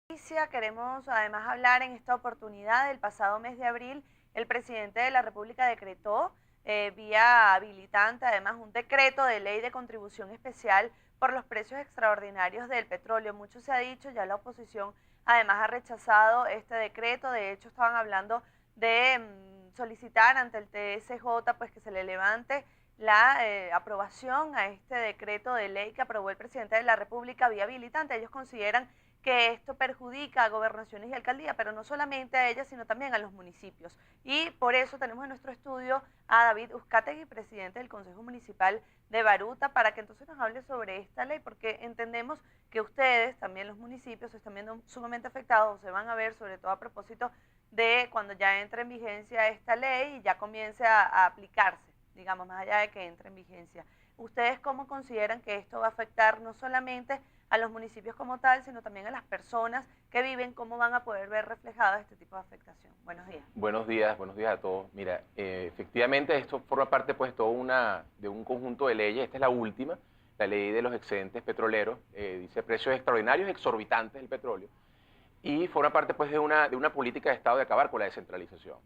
Noticia, queremos además hablar en esta oportunidad. El pasado mes de abril, el presidente de la República decretó vía habilitante además un decreto de ley de contribución especial por los precios extraordinarios del petróleo. Mucho se ha dicho, ya la oposición además ha rechazado este decreto. De hecho, estaban hablando de solicitar ante el TSJ pues que se le levante la aprobación a este decreto de ley que aprobó el presidente de la República vía habilitante. Ellos consideran que esto perjudica a gobernaciones y alcaldías, pero no solamente a ellas, sino también a los municipios. Y por eso tenemos en nuestro estudio a David Uzcategui, presidente del Consejo Municipal de Baruta, para que entonces nos hable sobre esta ley, porque entendemos que ustedes, también los municipios, se están viendo sumamente afectados, se van a ver, sobre todo a propósito de cuando ya entre en vigencia esta ley y ya comience a aplicarse, digamos, más allá de que entre en vigencia. ¿Ustedes cómo consideran que esto va a afectar no solamente a los municipios como tal, sino también a las personas que viven, cómo van a poder ver reflejado este tipo de afectación? Buenos días. Buenos días a todos. Mira, efectivamente esto forma parte pues de un conjunto de leyes. Esta es la última, la ley de los excedentes petroleros, dice precios extraordinarios exorbitantes del petróleo, y forma parte pues de una política de Estado de acabar con la descentralización.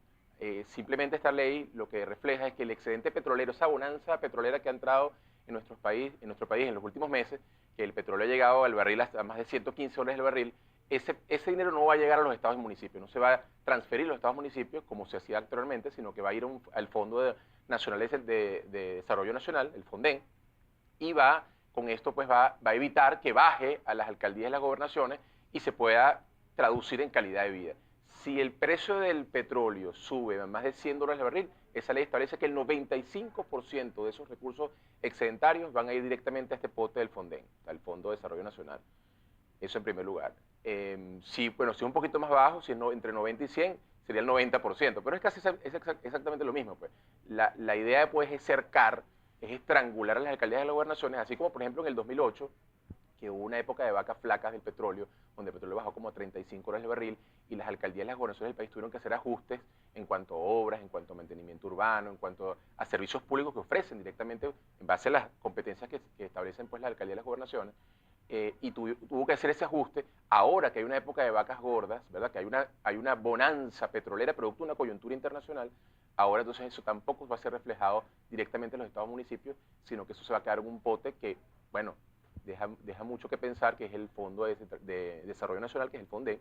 Simplemente esta ley lo que refleja es que el excedente petrolero, esa bonanza petrolera que ha entrado en nuestro país en los últimos meses, que el petróleo ha llegado al barril hasta más de 115 dólares el barril, ese dinero no va a llegar a los estados y municipios, no se va a transferir a los estados y municipios como se hacía anteriormente, sino que va a ir al Fondo Nacional de Desarrollo Nacional, el FONDEN, y con esto pues va a evitar que baje a las alcaldías y las gobernaciones y se pueda traducir en calidad de vida. Si el precio del petróleo sube a más de 100 dólares el barril, esa ley establece que el 95% de esos recursos excedentarios van a ir directamente a este pote del FONDEN, al Fondo de Desarrollo Nacional. Eso en primer lugar. Si es un poquito más bajo, si es entre 90 y 100, sería el 90%, pero es casi exactamente lo mismo. Pues. La idea pues, es cercar, es estrangular a las alcaldías y las gobernaciones, así como por ejemplo en el 2008, que hubo una época de vacas flacas del petróleo, donde el petróleo bajó como a 35 dólares el barril, y las alcaldías y las gobernaciones del país tuvieron que hacer ajustes en cuanto a obras, en cuanto a mantenimiento urbano, en cuanto a servicios públicos que ofrecen directamente en base a las competencias que establecen pues, las alcaldías y las gobernaciones, y tuvo que hacer ese ajuste ahora que hay una época de vacas gordas, ¿verdad? Que hay una bonanza petrolera producto de una coyuntura internacional. Ahora entonces eso tampoco va a ser reflejado directamente en los estados y municipios, sino que eso se va a quedar en un pote que, bueno, deja mucho que pensar, que es el Fondo de Desarrollo Nacional, que es el FONDE,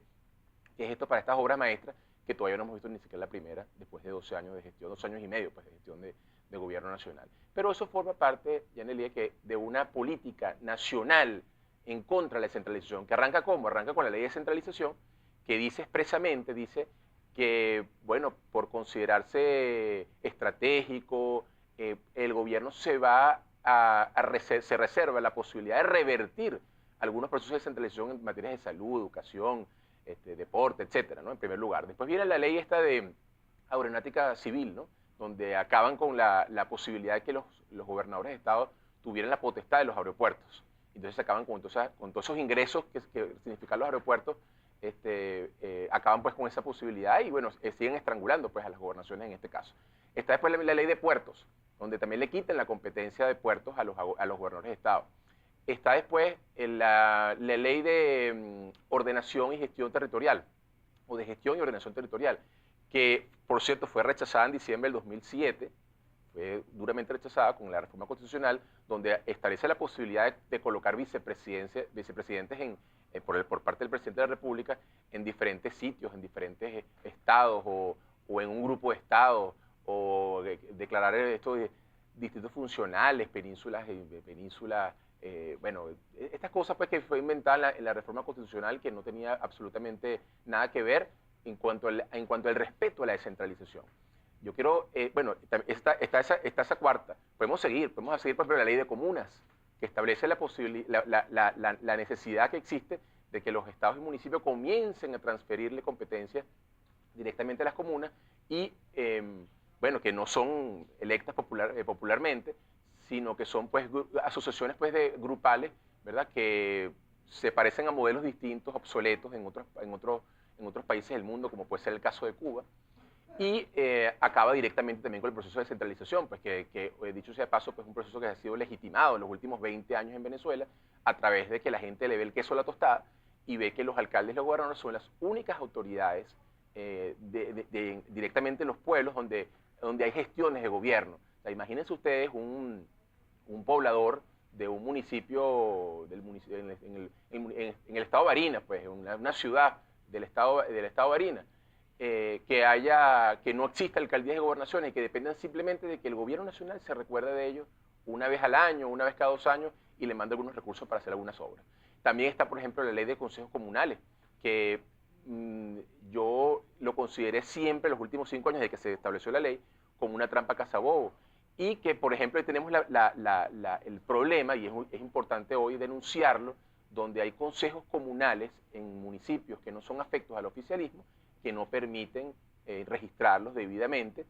que es esto para estas obras maestras, que todavía no hemos visto ni siquiera la primera, después de 12 años de gestión, 2 años y medio pues, de gestión de gobierno nacional. Pero eso forma parte, Yanelia, de una política nacional en contra de la descentralización, que arranca ¿cómo? Arranca con la ley de descentralización, que dice expresamente, dice que, bueno, por considerarse estratégico, el gobierno se reserva la posibilidad de revertir algunos procesos de descentralización en materias de salud, educación, deporte, etcétera, ¿no? En primer lugar. Después viene la ley esta de aeronáutica civil, ¿no? Donde acaban con la posibilidad de que los gobernadores de estado tuvieran la potestad de los aeropuertos. Entonces acaban con todos esos ingresos que significan los aeropuertos, acaban pues con esa posibilidad y bueno, siguen estrangulando pues a las gobernaciones en este caso. Está después la ley de puertos, donde también le quitan la competencia de puertos a los gobernadores de estado. Está después la ley de ordenación y gestión territorial, o de gestión y ordenación territorial, que por cierto fue rechazada en diciembre del 2007, fue duramente rechazada con la reforma constitucional, donde establece la posibilidad de colocar vicepresidentes por parte del presidente de la República en diferentes sitios, en diferentes estados o en un grupo de estados, o declarar estos distritos funcionales, penínsulas, bueno, estas cosas pues que fue inventada en la reforma constitucional que no tenía absolutamente nada que ver en cuanto al respeto a la descentralización. Yo quiero, bueno, está esa cuarta. Podemos seguir, por ejemplo, la ley de comunas, que establece la necesidad que existe de que los estados y municipios comiencen a transferirle competencias directamente a las comunas y, bueno, que no son electas popularmente, sino que son pues asociaciones pues grupales, ¿verdad? Que se parecen a modelos distintos, obsoletos en otros países del mundo, como puede ser el caso de Cuba, y acaba directamente también con el proceso de descentralización, pues que dicho sea de paso, pues un proceso que ha sido legitimado en los últimos 20 años en Venezuela a través de que la gente le ve el queso a la tostada y ve que los alcaldes y los gobernadores son las únicas autoridades directamente en los pueblos donde hay gestiones de gobierno. O sea, imagínense ustedes un poblador de un municipio, en el estado de Barinas, pues, una ciudad del estado de Barinas, que no exista alcaldías y gobernaciones y que dependan simplemente de que el gobierno nacional se recuerde de ellos una vez al año, una vez cada 2 años y le mande algunos recursos para hacer algunas obras. También está, por ejemplo, la ley de consejos comunales, que yo lo consideré siempre, los últimos 5 años de que se estableció la ley, como una trampa cazabobo. Y que, por ejemplo, tenemos el problema, y es importante hoy denunciarlo, donde hay consejos comunales en municipios que no son afectos al oficialismo, que no permiten registrarlos debidamente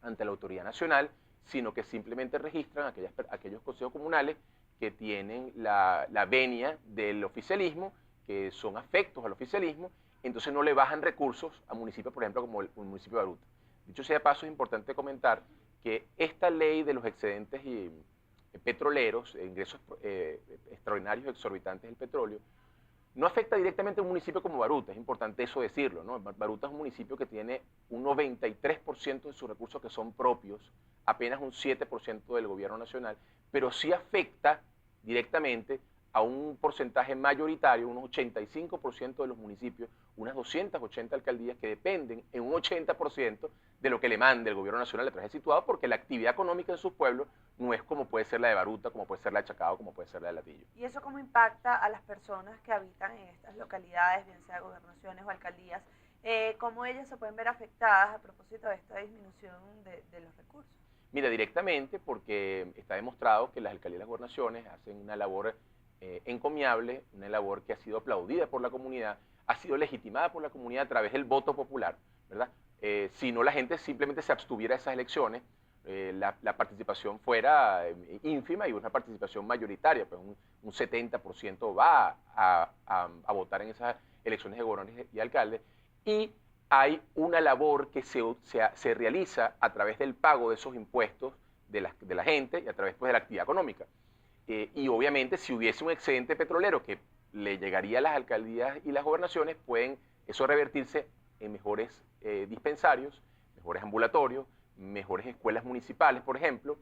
ante la autoridad nacional, sino que simplemente registran aquellos consejos comunales que tienen la venia del oficialismo, que son afectos al oficialismo, entonces no le bajan recursos a municipios, por ejemplo, como el municipio de Baruta. Dicho sea de paso, es importante comentar que esta ley de los excedentes petroleros, ingresos extraordinarios exorbitantes del petróleo, no afecta directamente a un municipio como Baruta, es importante eso decirlo, ¿no? Baruta es un municipio que tiene un 93% de sus recursos que son propios, apenas un 7% del gobierno nacional, pero sí afecta directamente a un porcentaje mayoritario, unos 85% de los municipios, unas 280 alcaldías que dependen en un 80% de lo que le mande el gobierno nacional a través de Situado, porque la actividad económica de sus pueblos no es como puede ser la de Baruta, como puede ser la de Chacao, como puede ser la de Latillo. ¿Y eso cómo impacta a las personas que habitan en estas localidades, bien sea gobernaciones o alcaldías? ¿Cómo ellas se pueden ver afectadas a propósito de esta disminución de los recursos? Mira, directamente porque está demostrado que las alcaldías y las gobernaciones hacen una labor encomiable, una labor que ha sido aplaudida por la comunidad, ha sido legitimada por la comunidad a través del voto popular, ¿verdad? Si no, la gente simplemente se abstuviera de esas elecciones, la participación fuera ínfima y una participación mayoritaria, pues un 70% va a votar en esas elecciones de gobernadores y alcaldes, y hay una labor que se realiza a través del pago de esos impuestos de la gente y a través, pues, de la actividad económica. Y obviamente si hubiese un excedente petrolero que le llegaría a las alcaldías y las gobernaciones, pueden eso revertirse en mejores dispensarios, mejores ambulatorios, mejores escuelas municipales, por ejemplo,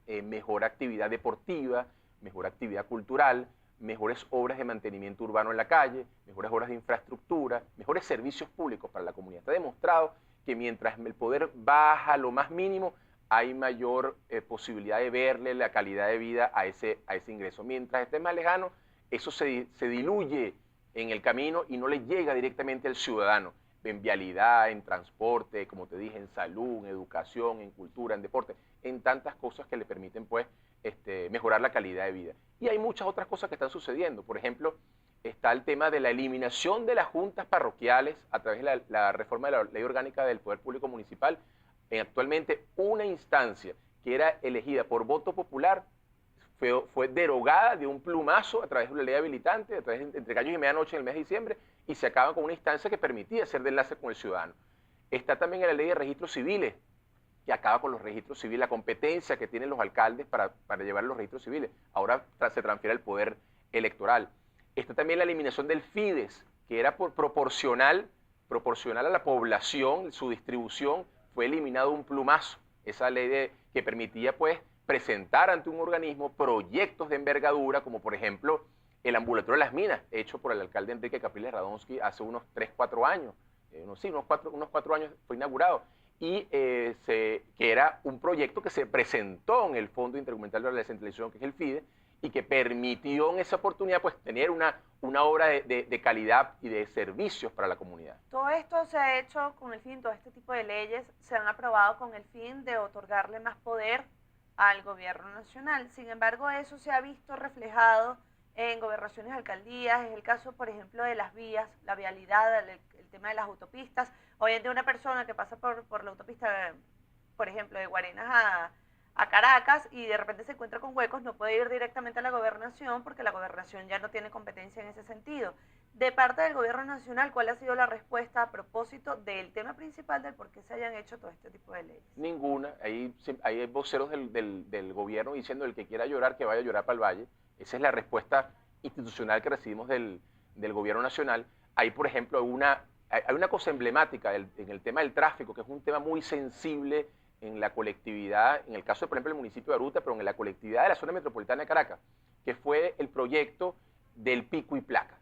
mejor actividad deportiva, mejor actividad cultural, mejores obras de mantenimiento urbano en la calle, mejores obras de infraestructura, mejores servicios públicos para la comunidad. Está demostrado que mientras el poder baja lo más mínimo, hay mayor posibilidad de verle la calidad de vida a ese ingreso. Mientras esté más lejano, eso se diluye en el camino y no le llega directamente al ciudadano, en vialidad, en transporte, como te dije, en salud, en educación, en cultura, en deporte, en tantas cosas que le permiten, pues, mejorar la calidad de vida. Y hay muchas otras cosas que están sucediendo. Por ejemplo, está el tema de la eliminación de las juntas parroquiales a través de la reforma de la Ley Orgánica del Poder Público Municipal. Actualmente una instancia que era elegida por voto popular fue derogada de un plumazo a través de una ley habilitante, a través de entre gallos y medianoche en el mes de diciembre, y se acaba con una instancia que permitía hacer de enlace con el ciudadano. Está también en la ley de registros civiles, que acaba con los registros civiles, la competencia que tienen los alcaldes para llevar los registros civiles. Ahora se transfiere al poder electoral. Está también la eliminación del FIDES, que era proporcional a la población, su distribución, fue eliminado un plumazo. Esa ley que permitía, pues, presentar ante un organismo proyectos de envergadura, como por ejemplo el ambulatorio de las minas, hecho por el alcalde Enrique Capriles Radonsky hace unos 3-4 años, unos 4 años fue inaugurado, y que era un proyecto que se presentó en el Fondo Intergubernamental de la Descentralización, que es el FIDE, y que permitió en esa oportunidad, pues, tener una obra de calidad y de servicios para la comunidad. Todo esto se ha hecho con el fin, todo este tipo de leyes se han aprobado con el fin de otorgarle más poder al gobierno nacional. Sin embargo, eso se ha visto reflejado en gobernaciones, alcaldías. Es el caso, por ejemplo, de las vías, la vialidad, el tema de las autopistas. Hoy en día una persona que pasa por la autopista, por ejemplo, de Guarenas a Caracas, y de repente se encuentra con huecos, no puede ir directamente a la gobernación porque la gobernación ya no tiene competencia en ese sentido. De parte del gobierno nacional, ¿cuál ha sido la respuesta a propósito del tema principal del por qué se hayan hecho todo este tipo de leyes? Ninguna. Hay voceros del gobierno diciendo el que quiera llorar, que vaya a llorar para el valle. Esa es la respuesta institucional que recibimos del del gobierno nacional, hay, por ejemplo, hay una cosa emblemática en el tema del tráfico, que es un tema muy sensible en la colectividad, en el caso, por ejemplo, del municipio de Baruta, pero en la colectividad de la zona metropolitana de Caracas, que fue el proyecto del pico y placa,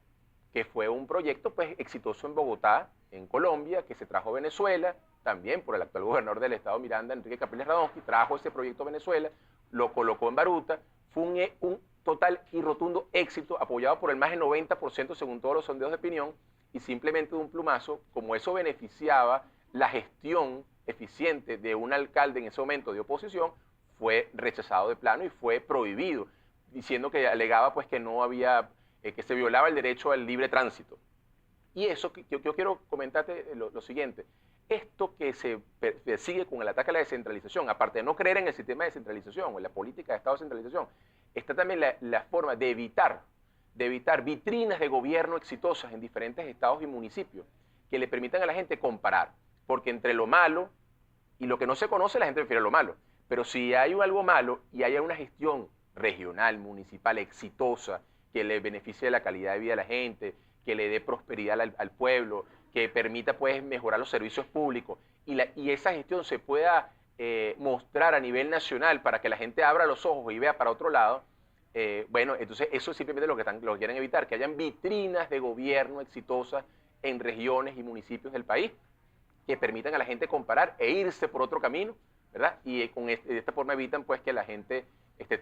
que fue un proyecto pues exitoso en Bogotá, en Colombia, que se trajo a Venezuela, también por el actual gobernador del estado Miranda, Enrique Capriles Radonsky, trajo ese proyecto a Venezuela, lo colocó en Baruta, fue un total y rotundo éxito, apoyado por el más del 90% según todos los sondeos de opinión, y simplemente de un plumazo, como eso beneficiaba la gestión eficiente de un alcalde en ese momento de oposición, fue rechazado de plano y fue prohibido, diciendo que alegaba pues que no había, que se violaba el derecho al libre tránsito. Y eso, yo quiero comentarte lo siguiente, esto que se persigue con el ataque a la descentralización, aparte de no creer en el sistema de descentralización o en la política de Estado de descentralización, está también la forma de evitar vitrinas de gobierno exitosas en diferentes estados y municipios que le permitan a la gente comparar, porque entre lo malo y lo que no se conoce la gente prefiere lo malo, pero si hay algo malo y hay una gestión regional, municipal exitosa que le beneficie la calidad de vida a la gente, que le dé prosperidad al pueblo, que permita pues mejorar los servicios públicos y esa gestión se pueda mostrar a nivel nacional para que la gente abra los ojos y vea para otro lado, bueno, entonces eso es simplemente lo que quieren evitar, que hayan vitrinas de gobierno exitosas en regiones y municipios del país que permitan a la gente comparar e irse por otro camino, ¿verdad? Y de esta forma evitan pues que la gente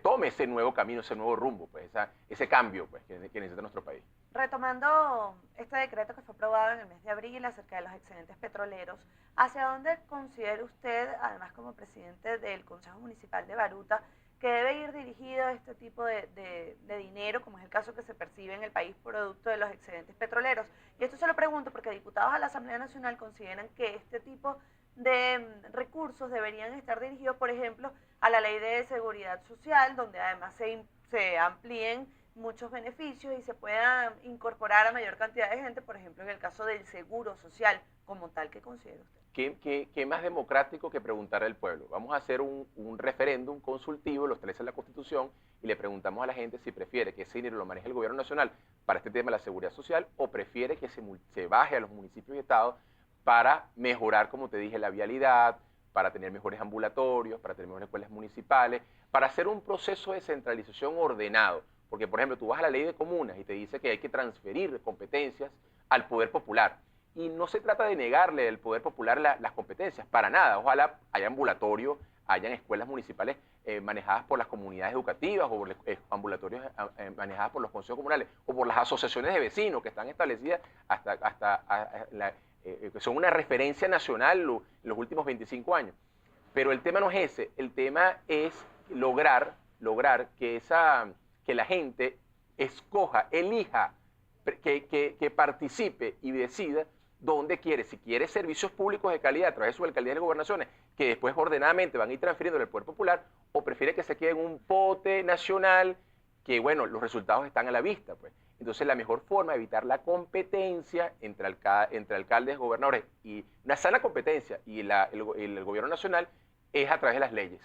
tome ese nuevo camino, ese nuevo rumbo, pues ese cambio pues, que necesita nuestro país. Retomando este decreto que fue aprobado en el mes de abril acerca de los excedentes petroleros, ¿hacia dónde considera usted, además como presidente del Consejo Municipal de Baruta, que debe ir dirigido este tipo de dinero, como es el caso que se percibe en el país producto de los excedentes petroleros? Y esto se lo pregunto porque diputados a la Asamblea Nacional consideran que este tipo de recursos deberían estar dirigidos, por ejemplo, a la Ley de Seguridad Social, donde además se amplíen muchos beneficios y se puedan incorporar a mayor cantidad de gente, por ejemplo, en el caso del seguro social como tal. ¿Qué considera usted? ¿Qué más democrático que preguntar al pueblo? Vamos a hacer un referéndum consultivo, lo establece la Constitución, y le preguntamos a la gente si prefiere que ese dinero lo maneje el gobierno nacional para este tema de la seguridad social o prefiere que se baje a los municipios y estados para mejorar, como te dije, la vialidad, para tener mejores ambulatorios, para tener mejores escuelas municipales, para hacer un proceso de centralización ordenado. Porque, por ejemplo, tú vas a la ley de comunas y te dice que hay que transferir competencias al poder popular. Y no se trata de negarle al poder popular las competencias, para nada. Ojalá haya ambulatorios, hayan escuelas municipales manejadas por las comunidades educativas o por ambulatorios manejadas por los consejos comunales o por las asociaciones de vecinos que están establecidas que son una referencia nacional en los últimos 25 años. Pero el tema no es ese, el tema es lograr que la gente escoja, elija, que participe y decida dónde quiere, si quiere servicios públicos de calidad a través de sus alcaldías y gobernaciones, que después ordenadamente van a ir transfiriendo al poder popular, o prefiere que se quede en un pote nacional, que bueno, los resultados están a la vista, pues. Entonces la mejor forma de evitar la competencia entre alcaldes, gobernadores, y una sana competencia y el gobierno nacional, es a través de las leyes,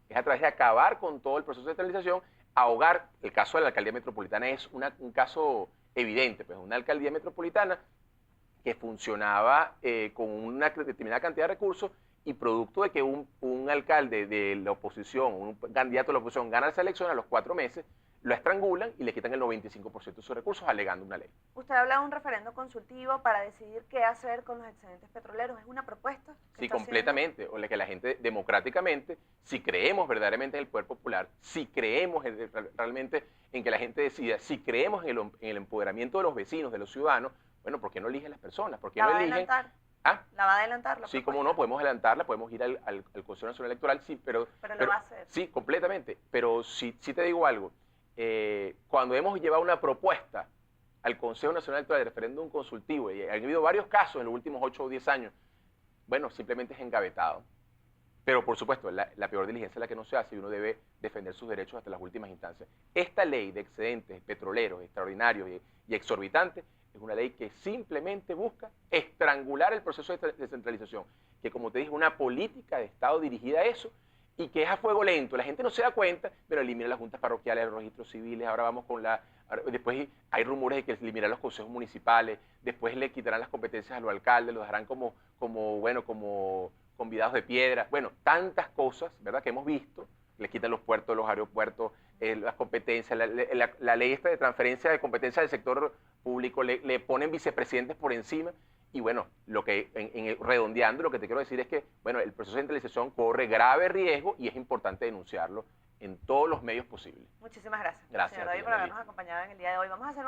es a través de acabar con todo el proceso de centralización, ahogar. El caso de la alcaldía metropolitana es un caso evidente, pues una alcaldía metropolitana que funcionaba con una determinada cantidad de recursos y producto de que un alcalde de la oposición, un candidato de la oposición gana esa elección, a los 4 meses lo estrangulan y le quitan el 95% de sus recursos alegando una ley. Usted habla de un referendo consultivo para decidir qué hacer con los excedentes petroleros. ¿Es una propuesta? Sí, completamente. O que la gente democráticamente, si creemos verdaderamente en el poder popular, si creemos realmente en que la gente decida, si creemos en el empoderamiento de los vecinos, de los ciudadanos, bueno, ¿por qué no eligen las personas? ¿Por qué no eligen? ¿Ah? ¿La va a adelantar? Sí, cómo no, podemos adelantarla, podemos ir al Consejo Nacional Electoral, sí, pero lo va a hacer. Sí, completamente. Pero sí te digo algo. Cuando hemos llevado una propuesta al Consejo Nacional Electoral de referéndum consultivo, y ha habido varios casos en los últimos 8 o 10 años, bueno, simplemente es engavetado. Pero por supuesto, la peor diligencia es la que no se hace y uno debe defender sus derechos hasta las últimas instancias. Esta ley de excedentes petroleros extraordinarios y exorbitantes es una ley que simplemente busca estrangular el proceso de descentralización, que como te dije, una política de Estado dirigida a eso, y que es a fuego lento. La gente no se da cuenta, pero elimina las juntas parroquiales, los registros civiles, ahora vamos con Después hay rumores de que eliminarán los consejos municipales, después le quitarán las competencias a los alcaldes, los dejarán como convidados de piedra. Bueno, tantas cosas, ¿verdad?, que hemos visto. Le quitan los puertos, los aeropuertos, las competencias, la ley esta de transferencia de competencias del sector público, le ponen vicepresidentes por encima. Y bueno, redondeando, lo que te quiero decir es que, bueno, el proceso de centralización corre grave riesgo y es importante denunciarlo en todos los medios posibles. Muchísimas gracias. Gracias, Señor David, por habernos acompañado en el día de hoy. Vamos a hacer